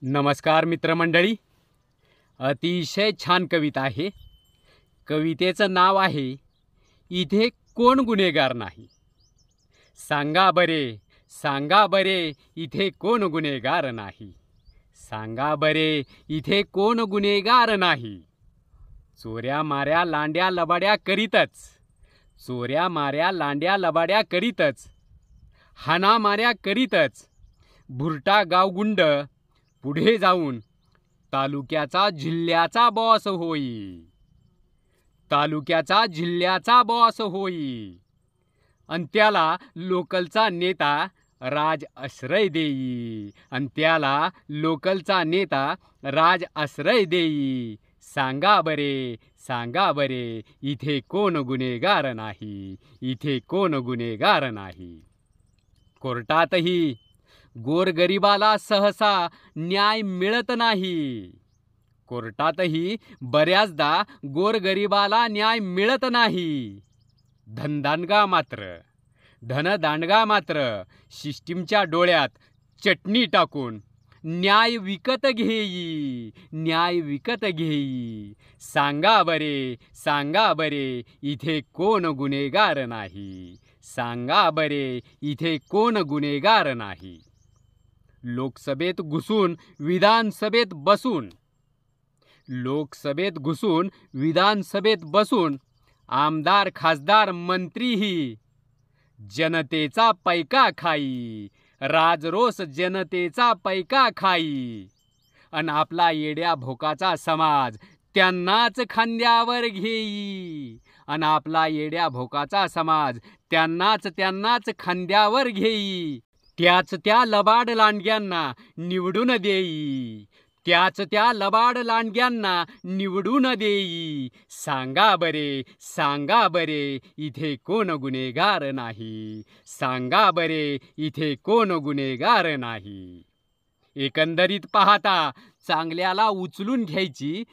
नमस्कार मित्रमंडळी. अतिशय छान कविता आहे. कवितेचं नाव आहे इथे कोण गुन्हेगार नाही. सांगा बरे, सांगा बरे, इथे कोण गुन्हेगार नाही. सांगा बरे, इथे कोण गुन्हेगार नाही. चोऱ्या माऱ्या लांड्या लबाड्या करीतच, चोऱ्या माऱ्या लांड्या लबाड्या करीतच, हाना माऱ्या करीतच भुरटा गावगुंड पुढे जाऊन तालुक्याचा जिल्ह्याचा बॉस होई. तालुक्याचा जिल्ह्याचा बॉस होई. अन त्याला लोकलचा नेता राज आश्रय देई. अन त्याला लोकलचा नेता राज आश्रय देई. सांगा बरे, सांगा बरे, इथे कोण गुन्हेगार नाही. इथे कोण गुन्हेगार नाही. कोर्टातही गोरगरिबाला सहसा न्याय मिळत नाही. कोर्टातही बऱ्याचदा गोरगरिबाला न्याय मिळत नाही. धनदांडगा मात्र सिस्टीमच्या डोळ्यात चटणी टाकून न्याय विकत घेई. न्याय विकत घेई. सांगा बरे, सांगा बरे, इथे कोण गुन्हेगार नाही. सांगा बरे, इथे कोण गुन्हेगार नाही. लोकसभेत घुसून विधानसभेत बसून, लोकसभेत घुसून विधानसभेत बसून आमदार खासदार मंत्रीही जनतेचा पैका खाई. राजरोस जनतेचा पैका खाई. अन आपला येड्या भोकाचा समाज त्यांनाच खांद्यावर घेई. अन आपला येड्या भोकाचा समाज त्यांनाच खांद्यावर घेई. त्याच त्या लबाड लांडग्यांना निवडून देई. त्याच त्या लबाड लांडग्यांना निवडून देई. सांगा बरे, सांगा बरे, इथे कोण गुन्हेगार नाही. सांगा बरे, इथे कोण गुन्हेगार नाही. एकंदरीत पाहता चांगल्याला उचलून घ्यायची,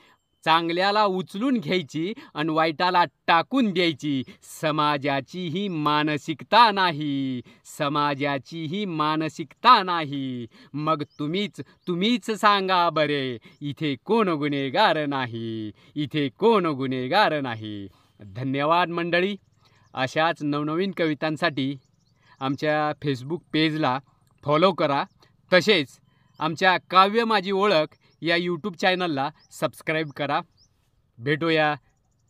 चांगल्याला उचलून घ्यायची आणि वाईटाला टाकून द्यायची समाजाची ही मानसिकता नाही. समाजाची ही मानसिकता नाही. मग तुम्हीच सांगा बरे, इथे कोण गुन्हेगार नाही. इथे कोण गुन्हेगार नाही. धन्यवाद मंडळी. अशाच नवनवीन कवितांसाठी आमच्या फेसबुक पेजला फॉलो करा. तसेच आमच्या काव्य माझी ओळख या यूट्यूब चॅनलला सबस्क्राईब करा. भेटूया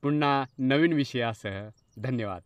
पुन्हा नवीन विषयासह. धन्यवाद.